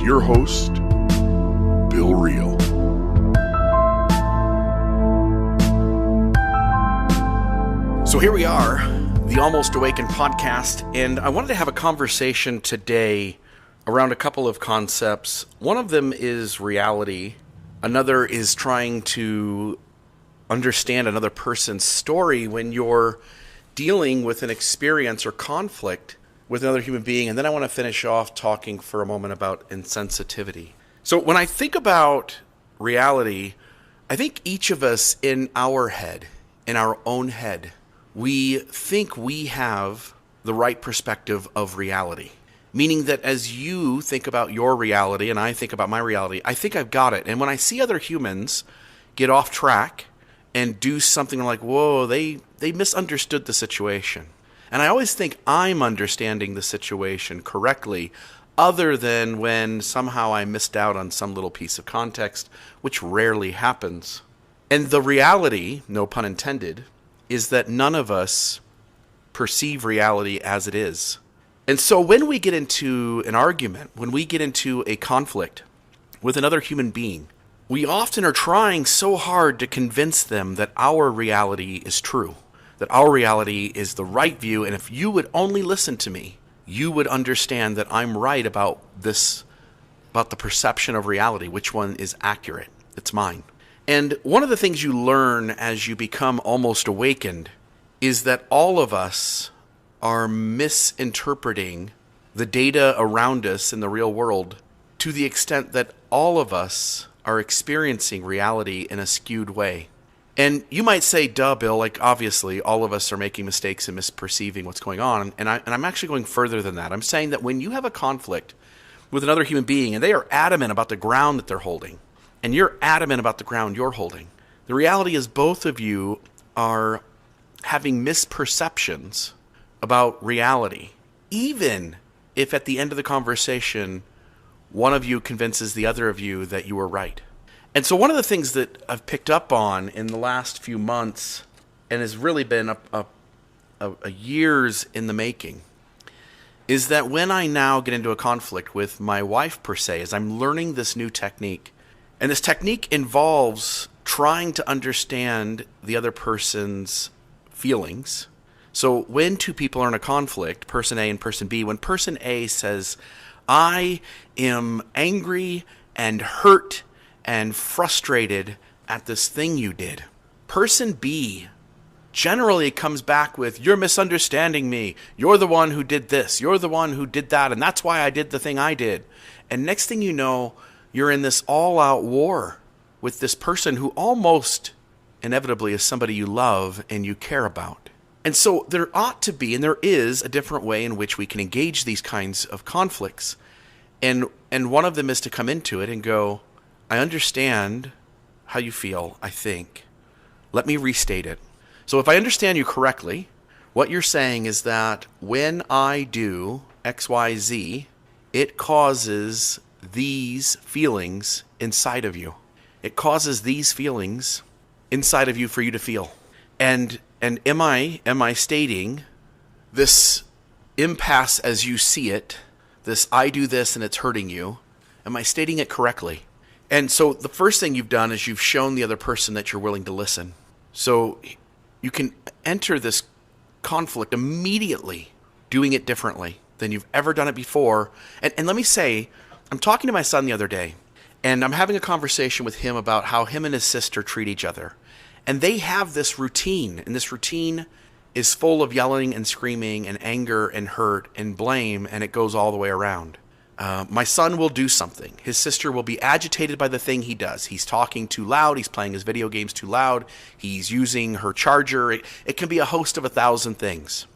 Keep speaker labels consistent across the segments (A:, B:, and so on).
A: your host, Bill Reel.
B: So here we are, the Almost Awakened podcast, and I wanted to have a conversation today around a couple of concepts. One of them is reality. Another is trying to understand another person's story when you're dealing with an experience or conflict with another human being. And then I want to finish off talking for a moment about insensitivity. So when I think about reality, I think each of us in our head, in our own head, we think we have the right perspective of reality. Meaning that as you think about your reality and I think about my reality, I think I've got it. And when I see other humans get off track and do something like, whoa, they misunderstood the situation. And I always think I'm understanding the situation correctly, other than when somehow I missed out on some little piece of context, which rarely happens. And the reality, no pun intended, is that none of us perceive reality as it is. And so when we get into an argument, when we get into a conflict with another human being, we often are trying so hard to convince them that our reality is true, that our reality is the right view, and if you would only listen to me, you would understand that I'm right about this, about the perception of reality, which one is accurate. It's mine. And one of the things you learn as you become almost awakened is that all of us are misinterpreting the data around us in the real world to the extent that all of us are experiencing reality in a skewed way. And you might say, duh, Bill, like obviously all of us are making mistakes and misperceiving what's going on. And I'm actually going further than that. I'm saying that when you have a conflict with another human being and they are adamant about the ground that they're holding, and you're adamant about the ground you're holding, the reality is both of you are having misperceptions about reality, even if at the end of the conversation, one of you convinces the other of you that you were right. And so one of the things that I've picked up on in the last few months, and has really been a years in the making, is that when I now get into a conflict with my wife per se, as I'm learning this new technique, and this technique involves trying to understand the other person's feelings. So when two people are in a conflict, person A and person B, when person A says, I am angry and hurt and frustrated at this thing you did, person B generally comes back with, you're misunderstanding me. You're the one who did this. You're the one who did that. And that's why I did the thing I did. And next thing you know, you're in this all-out war with this person who almost inevitably is somebody you love and you care about. And so there ought to be, and there is, a different way in which we can engage these kinds of conflicts. And one of them is to come into it and go, I understand how you feel, I think. Let me restate it. So if I understand you correctly, what you're saying is that when I do X, Y, Z, it causes these feelings inside of you. It causes these feelings inside of you for you to feel. And am I stating this impasse as you see it, this I do this and it's hurting you, am I stating it correctly? And so the first thing you've done is you've shown the other person that you're willing to listen. So you can enter this conflict immediately doing it differently than you've ever done it before. And let me say, I'm talking to my son the other day, and I'm having a conversation with him about how him and his sister treat each other. And they have this routine, and this routine is full of yelling and screaming and anger and hurt and blame, and it goes all the way around. My son will do something. His sister will be agitated by the thing he does. He's talking too loud. He's playing his video games too loud. He's using her charger. It can be a host of 1,000 things.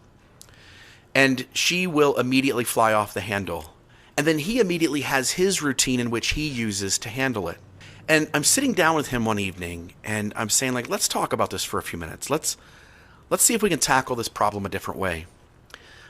B: And she will immediately fly off the handle. And then he immediately has his routine in which he uses to handle it. And I'm sitting down with him one evening, and I'm saying, like, let's talk about this for a few minutes. Let's see if we can tackle this problem a different way.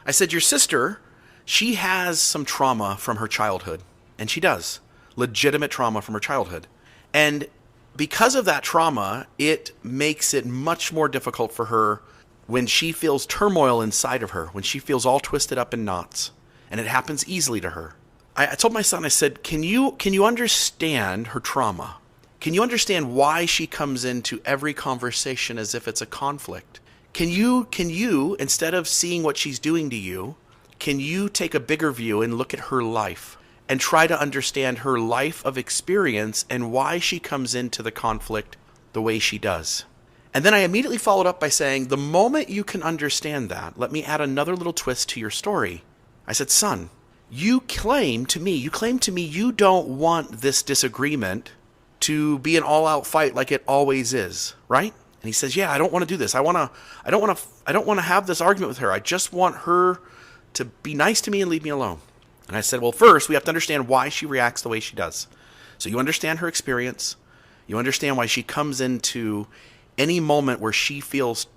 B: I said, your sister, she has some trauma from her childhood. And she does. Legitimate trauma from her childhood. And because of that trauma, it makes it much more difficult for her when she feels turmoil inside of her, when she feels all twisted up in knots. And it happens easily to her. I told my son, I said, can you understand her trauma? Can you understand why she comes into every conversation as if it's a conflict? Can you, instead of seeing what she's doing to you, can you take a bigger view and look at her life and try to understand her life of experience and why she comes into the conflict the way she does? And then I immediately followed up by saying, the moment you can understand that, let me add another little twist to your story. I said, son, you claim to me you don't want this disagreement to be an all-out fight like it always is, right? And he says, yeah, I don't want to do this. I don't want to have this argument with her. I just want her to be nice to me and leave me alone. And I said, well, first we have to understand why she reacts the way she does. So you understand her experience. You understand why she comes into any moment where she feels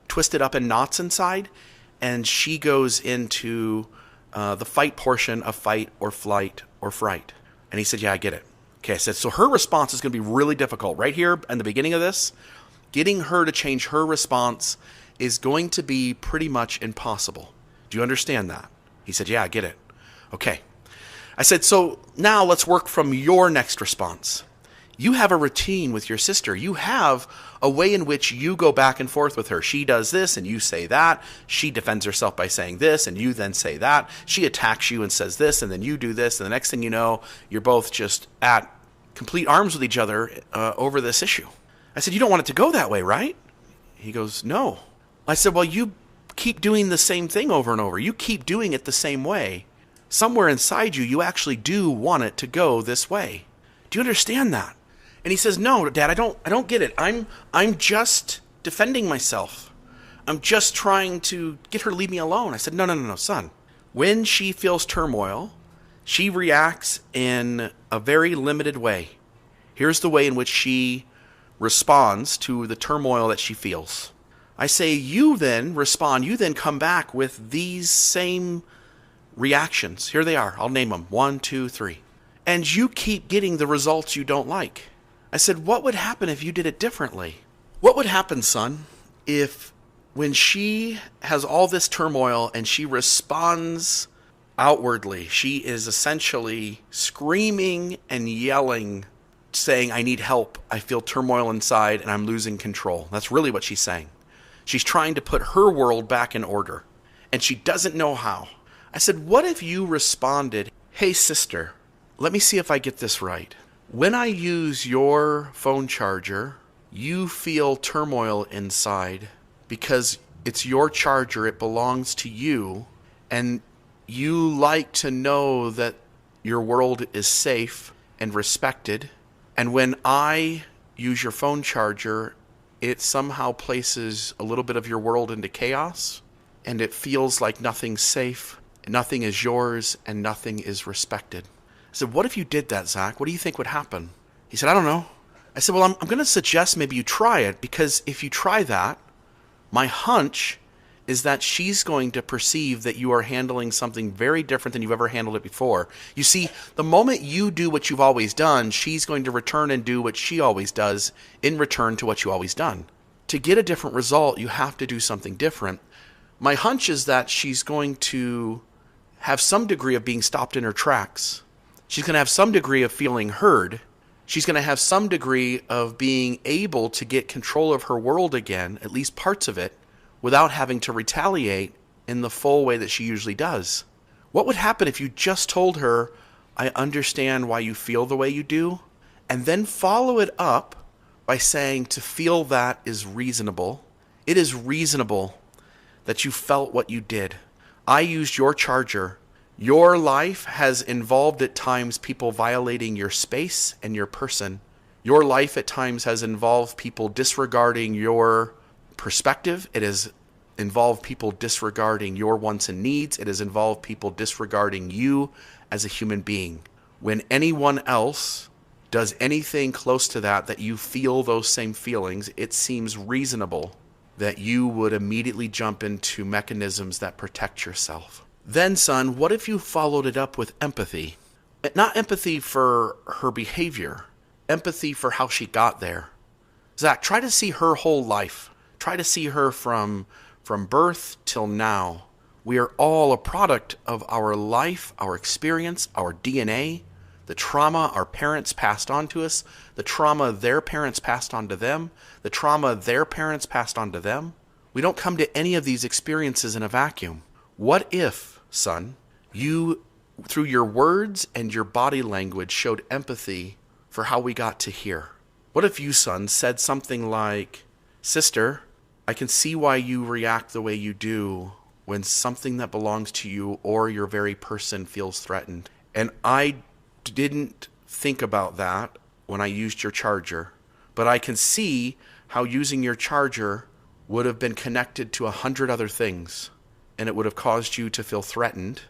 B: twisted up in knots inside, and she goes into the fight portion of fight or flight or fright. And he said, yeah, I get it. Okay, I said, so her response is going to be really difficult. Right here in the beginning of this, getting her to change her response is going to be pretty much impossible. Do you understand that? He said, yeah, I get it. Okay. I said, so now let's work from your next response. You have a routine with your sister. You have a way in which you go back and forth with her. She does this and you say that. She defends herself by saying this and you then say that. She attacks you and says this and then you do this. And the next thing you know, you're both just at complete arms with each other over this issue. I said, you don't want it to go that way, right? He goes, no. I said, well, you keep doing the same thing over and over. You keep doing it the same way. Somewhere inside you actually do want it to go this way. Do you understand that? And he says, no, Dad, I don't get it. I'm just defending myself. I'm just trying to get her to leave me alone. I said, no, son. When she feels turmoil, she reacts in a very limited way. Here's the way in which she responds to the turmoil that she feels. I say, you then respond, you then come back with these same reactions. Here they are. I'll name them. 1, 2, 3. And you keep getting the results you don't like. I said, what would happen if you did it differently? What would happen, son, if when she has all this turmoil and she responds outwardly, she is essentially screaming and yelling, saying, I need help, I feel turmoil inside, and I'm losing control. That's really what she's saying. She's trying to put her world back in order, and she doesn't know how. I said, what if you responded, hey, sister, let me see if I get this right. When I use your phone charger, you feel turmoil inside because it's your charger, it belongs to you, and you like to know that your world is safe and respected. And when I use your phone charger, it somehow places a little bit of your world into chaos, and it feels like nothing's safe, nothing is yours, and nothing is respected. I said, what if you did that, Zach? What do you think would happen? He said, I don't know. I said, well, I'm going to suggest maybe you try it, because if you try that, my hunch is that she's going to perceive that you are handling something very different than you've ever handled it before. You see, the moment you do what you've always done, she's going to return and do what she always does in return to what you always done. To get a different result, you have to do something different. My hunch is that she's going to have some degree of being stopped in her tracks. She's going to have some degree of feeling heard. She's going to have some degree of being able to get control of her world again, at least parts of it, without having to retaliate in the full way that she usually does. What would happen if you just told her, I understand why you feel the way you do, and then follow it up by saying to feel that is reasonable. It is reasonable that you felt what you did. I used your charger. Your life has involved at times people violating your space and your person. Your life at times has involved people disregarding your perspective. It has involved people disregarding your wants and needs. It has involved people disregarding you as a human being. When anyone else does anything close to that you feel those same feelings, it seems reasonable that you would immediately jump into mechanisms that protect yourself. Then, son, what if you followed it up with empathy? Not empathy for her behavior, empathy for how she got there. Zach, try to see her whole life. Try to see her from birth till now. We are all a product of our life, our experience, our DNA, the trauma our parents passed on to us, the trauma their parents passed on to them, the trauma their parents passed on to them. We don't come to any of these experiences in a vacuum. What if, son, you, through your words and your body language, showed empathy for how we got to here? What if you, son, said something like, sister, I can see why you react the way you do when something that belongs to you or your very person feels threatened. And I didn't think about that when I used your charger, but I can see how using your charger would have been connected to 100 other things, and it would have caused you to feel threatened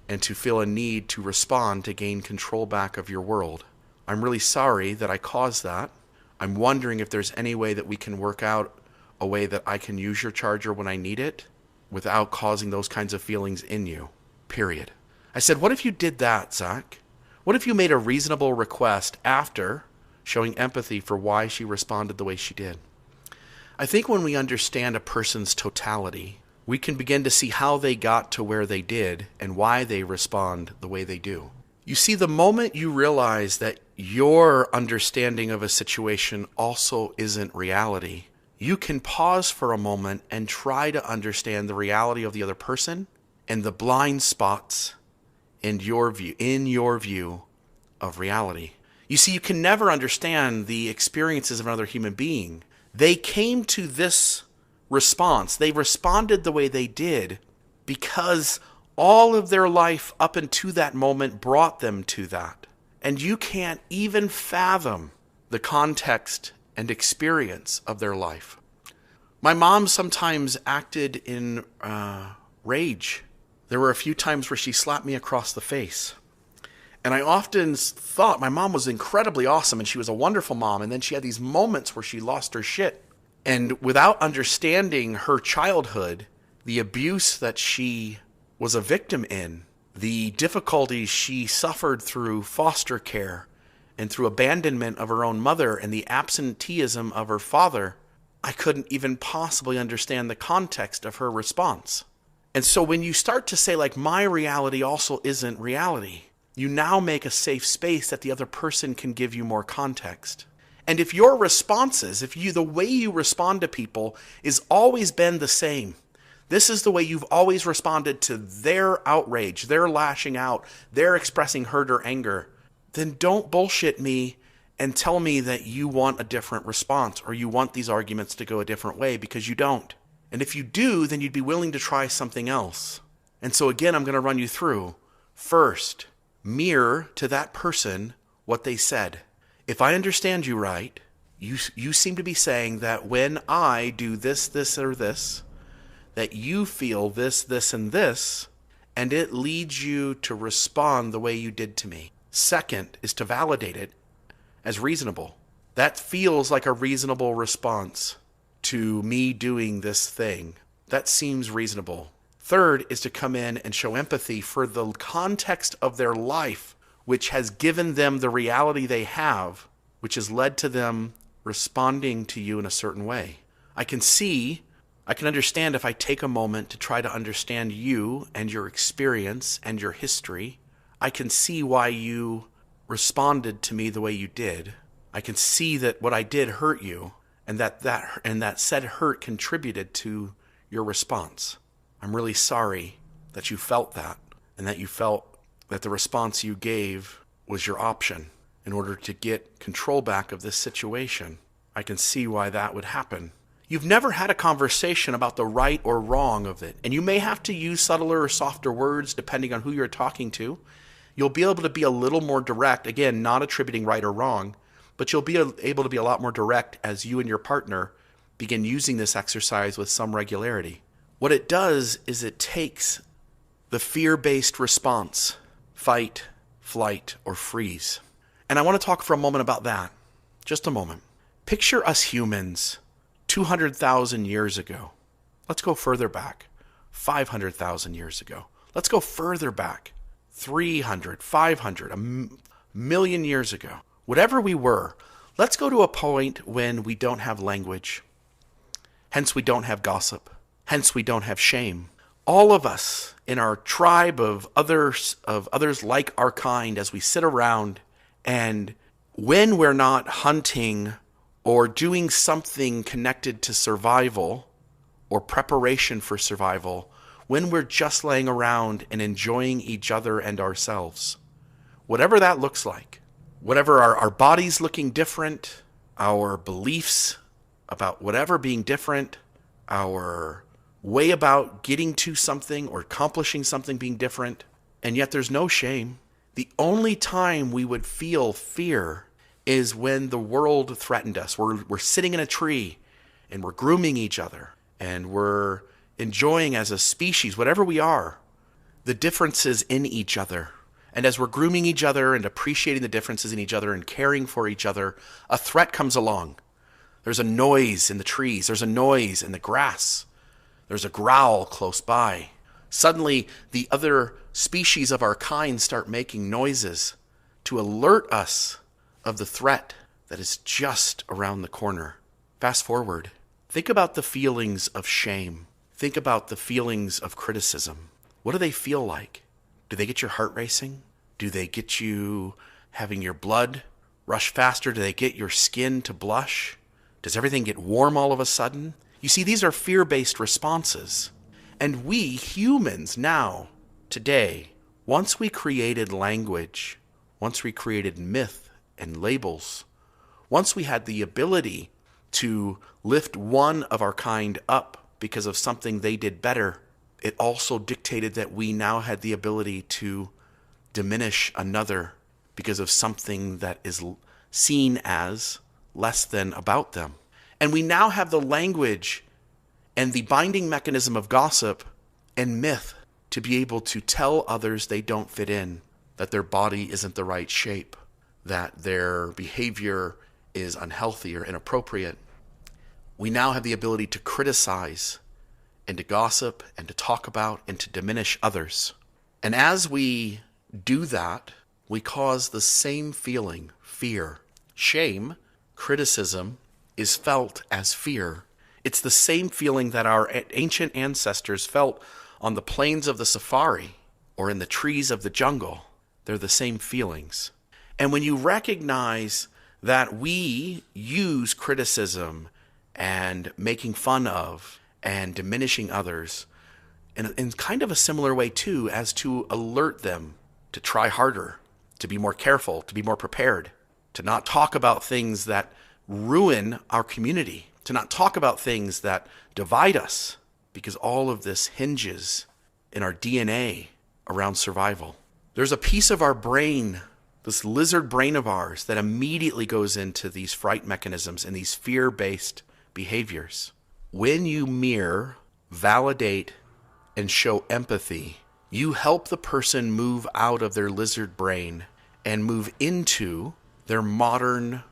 B: and to feel a need to respond to gain control back of your world. I'm really sorry that I caused that. I'm wondering if there's any way that we can work out a way that I can use your charger when I need it without causing those kinds of feelings in you, period. I said, what if you did that, Zach? What if you made a reasonable request after showing empathy for why she responded the way she did? I think when we understand a person's totality, we can begin to see how they got to where they did and why they respond the way they do. You see, the moment you realize that your understanding of a situation also isn't reality, you can pause for a moment and try to understand the reality of the other person and the blind spots in your view of reality. You see, you can never understand the experiences of another human being. They came to this response. They responded the way they did because all of their life up until that moment brought them to that. And you can't even fathom the context and experience of their life. My mom sometimes acted in rage. There were a few times where she slapped me across the face. And I often thought my mom was incredibly awesome and she was a wonderful mom. And then she had these moments where she lost her shit. And without understanding her childhood, the abuse that she was a victim in, the difficulties she suffered through foster care and through abandonment of her own mother and the absenteeism of her father, I couldn't even possibly understand the context of her response. And so when you start to say, like, my reality also isn't reality, you now make a safe space that the other person can give you more context. And if your responses, the way you respond to people is always been the same, this is the way you've always responded to their outrage, their lashing out, their expressing hurt or anger, then don't bullshit me and tell me that you want a different response or you want these arguments to go a different way, because you don't. And if you do, then you'd be willing to try something else. And so again, I'm going to run you through. First, mirror to that person what they said. If I understand you right, you seem to be saying that when I do this, this, or this, that you feel this, this, and this, and it leads you to respond the way you did to me. Second is to validate it as reasonable. That feels like a reasonable response to me doing this thing. That seems reasonable. Third is to come in and show empathy for the context of their life, which has given them the reality they have, which has led to them responding to you in a certain way. I can understand if I take a moment to try to understand you and your experience and your history. I can see why you responded to me the way you did. I can see that what I did hurt you, and that said hurt contributed to your response. I'm really sorry that you felt that, and that you felt that the response you gave was your option in order to get control back of this situation. I can see why that would happen. You've never had a conversation about the right or wrong of it, and you may have to use subtler or softer words depending on who you're talking to. You'll be able to be a little more direct, again, not attributing right or wrong, but you'll be able to be a lot more direct as you and your partner begin using this exercise with some regularity. What it does is it takes the fear-based response, fight, flight, or freeze. And I want to talk for a moment about that. Just a moment. Picture us humans 200,000 years ago. Let's go further back. 500,000 years ago. Let's go further back. 300, 500, a million years ago. Whatever we were, let's go to a point when we don't have language. Hence we don't have gossip. Hence we don't have shame. All of us in our tribe of others like our kind, as we sit around, and when we're not hunting or doing something connected to survival or preparation for survival, when we're just laying around and enjoying each other and ourselves, whatever that looks like, whatever our bodies looking different, our beliefs about whatever being different, our way about getting to something or accomplishing something being different, and yet there's no shame. The only time we would feel fear is when the world threatened us. We're sitting in a tree and we're grooming each other and we're enjoying as a species, whatever we are, the differences in each other. And as we're grooming each other and appreciating the differences in each other and caring for each other, a threat comes along. There's a noise in the trees. There's a noise in the grass. There's a growl close by. Suddenly, the other species of our kind start making noises to alert us of the threat that is just around the corner. Fast forward. Think about the feelings of shame. Think about the feelings of criticism. What do they feel like? Do they get your heart racing? Do they get you having your blood rush faster? Do they get your skin to blush? Does everything get warm all of a sudden? You see, these are fear-based responses. And we humans now, today, once we created language, once we created myth and labels, once we had the ability to lift one of our kind up because of something they did better, it also dictated that we now had the ability to diminish another because of something that is seen as less than about them. And we now have the language and the binding mechanism of gossip and myth to be able to tell others they don't fit in, that their body isn't the right shape, that their behavior is unhealthy or inappropriate. We now have the ability to criticize and to gossip and to talk about and to diminish others. And as we do that, we cause the same feeling, fear. Shame, criticism, is felt as fear. It's the same feeling that our ancient ancestors felt on the plains of the safari or in the trees of the jungle. They're the same feelings. And when you recognize that we use criticism and making fun of and diminishing others in kind of a similar way too, as to alert them to try harder, to be more careful, to be more prepared, to not talk about things that ruin our community, to not talk about things that divide us, because all of this hinges in our DNA around survival. There's a piece of our brain, this lizard brain of ours, that immediately goes into these fright mechanisms and these fear-based behaviors. When you mirror, validate, and show empathy, you help the person move out of their lizard brain and move into their modern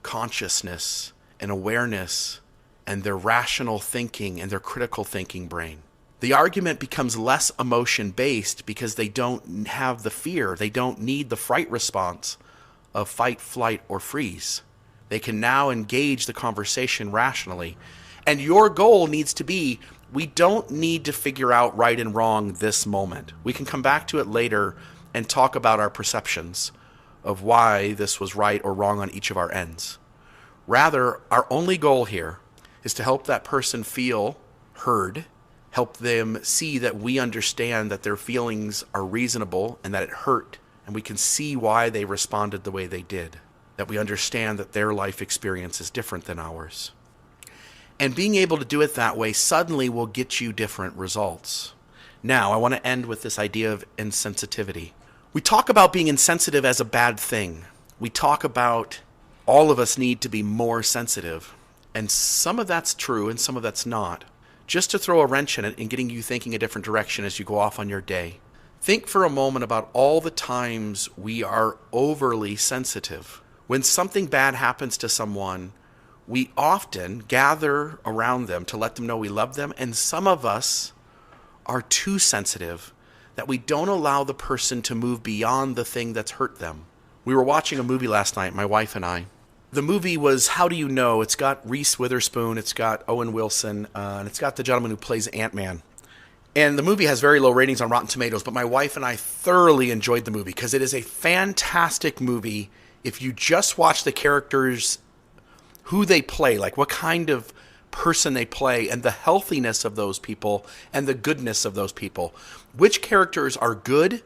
B: consciousness and awareness and their rational thinking and their critical thinking brain. The argument becomes less emotion-based because they don't have the fear. They don't need the fright response of fight, flight, or freeze. They can now engage the conversation rationally. And your goal needs to be, we don't need to figure out right and wrong this moment. We can come back to it later and talk about our perceptions of why this was right or wrong on each of our ends. Rather, our only goal here is to help that person feel heard, help them see that we understand that their feelings are reasonable and that it hurt, and we can see why they responded the way they did, that we understand that their life experience is different than ours. And being able to do it that way suddenly will get you different results. Now, I want to end with this idea of insensitivity. We talk about being insensitive as a bad thing. We talk about all of us need to be more sensitive. And some of that's true and some of that's not. Just to throw a wrench in it and getting you thinking a different direction as you go off on your day. Think for a moment about all the times we are overly sensitive. When something bad happens to someone, we often gather around them to let them know we love them, and some of us are too sensitive that we don't allow the person to move beyond the thing that's hurt them. We were watching a movie last night, my wife and I. The movie was How Do You Know? It's got Reese Witherspoon, it's got Owen Wilson, and it's got the gentleman who plays Ant-Man. And the movie has very low ratings on Rotten Tomatoes, but my wife and I thoroughly enjoyed the movie because it is a fantastic movie. If you just watch the characters, who they play, like what kind of person they play, and the healthiness of those people and the goodness of those people. Which characters are good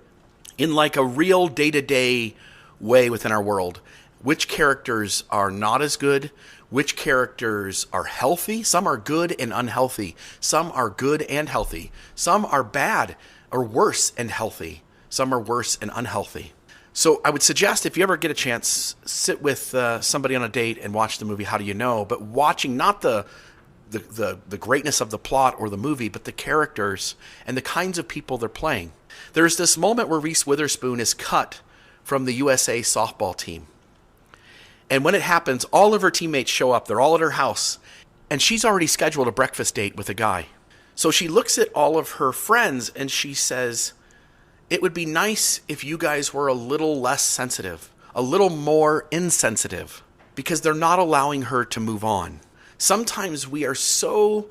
B: in like a real day-to-day way within our world? Which characters are not as good? Which characters are healthy? Some are good and unhealthy. Some are good and healthy. Some are bad or worse and healthy. Some are worse and unhealthy. So I would suggest if you ever get a chance, sit with somebody on a date and watch the movie How Do You Know? But watching not the greatness of the plot or the movie, but the characters and the kinds of people they're playing. There's this moment where Reese Witherspoon is cut from the USA softball team. And when it happens, all of her teammates show up. They're all at her house. And she's already scheduled a breakfast date with a guy. So she looks at all of her friends and she says, it would be nice if you guys were a little less sensitive, a little more insensitive, because they're not allowing her to move on. Sometimes we are so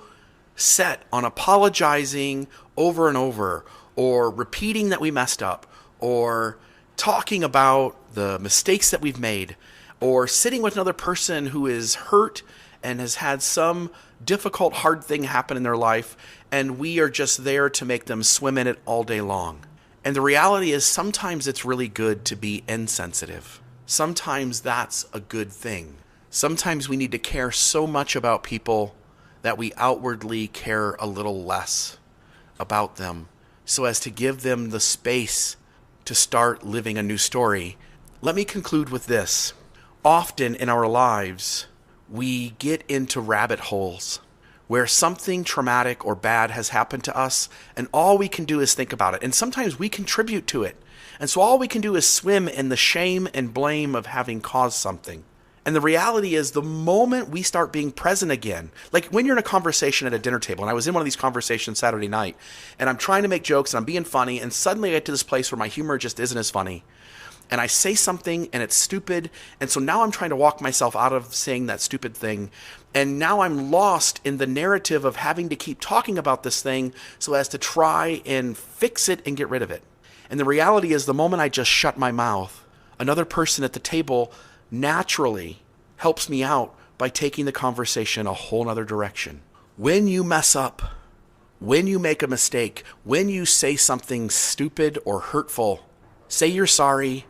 B: set on apologizing over and over, or repeating that we messed up, or talking about the mistakes that we've made, or sitting with another person who is hurt and has had some difficult, hard thing happen in their life, and we are just there to make them swim in it all day long. And the reality is sometimes it's really good to be insensitive. Sometimes that's a good thing. Sometimes we need to care so much about people that we outwardly care a little less about them, so as to give them the space to start living a new story. Let me conclude with this. Often in our lives, we get into rabbit holes where something traumatic or bad has happened to us, and all we can do is think about it. And sometimes we contribute to it. And so all we can do is swim in the shame and blame of having caused something. And the reality is the moment we start being present again, like when you're in a conversation at a dinner table, and I was in one of these conversations Saturday night, and I'm trying to make jokes and I'm being funny, and suddenly I get to this place where my humor just isn't as funny. And I say something and it's stupid, and so now I'm trying to walk myself out of saying that stupid thing, and now I'm lost in the narrative of having to keep talking about this thing so as to try and fix it and get rid of it. And the reality is the moment I just shut my mouth, another person at the table naturally helps me out by taking the conversation a whole nother direction. When you mess up, when you make a mistake, when you say something stupid or hurtful, say you're sorry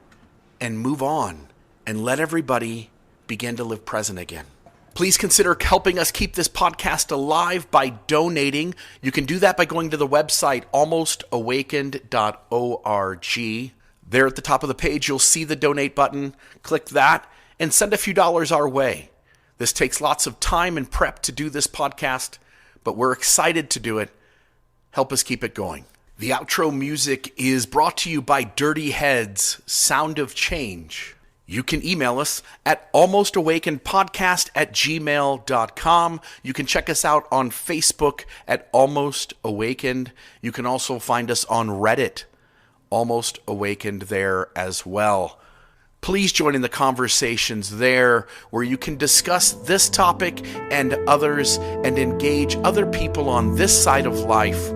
B: and move on and let everybody begin to live present again. Please consider helping us keep this podcast alive by donating. You can do that by going to the website almostawakened.org. There at the top of the page, you'll see the donate button. Click that and send a few dollars our way. This takes lots of time and prep to do this podcast, but we're excited to do it. Help us keep it going. The outro music is brought to you by Dirty Heads, Sound of Change. You can email us at almostawakenedpodcast@gmail.com. You can check us out on Facebook at Almost Awakened. You can also find us on Reddit, Almost Awakened there as well. Please join in the conversations there where you can discuss this topic and others and engage other people on this side of life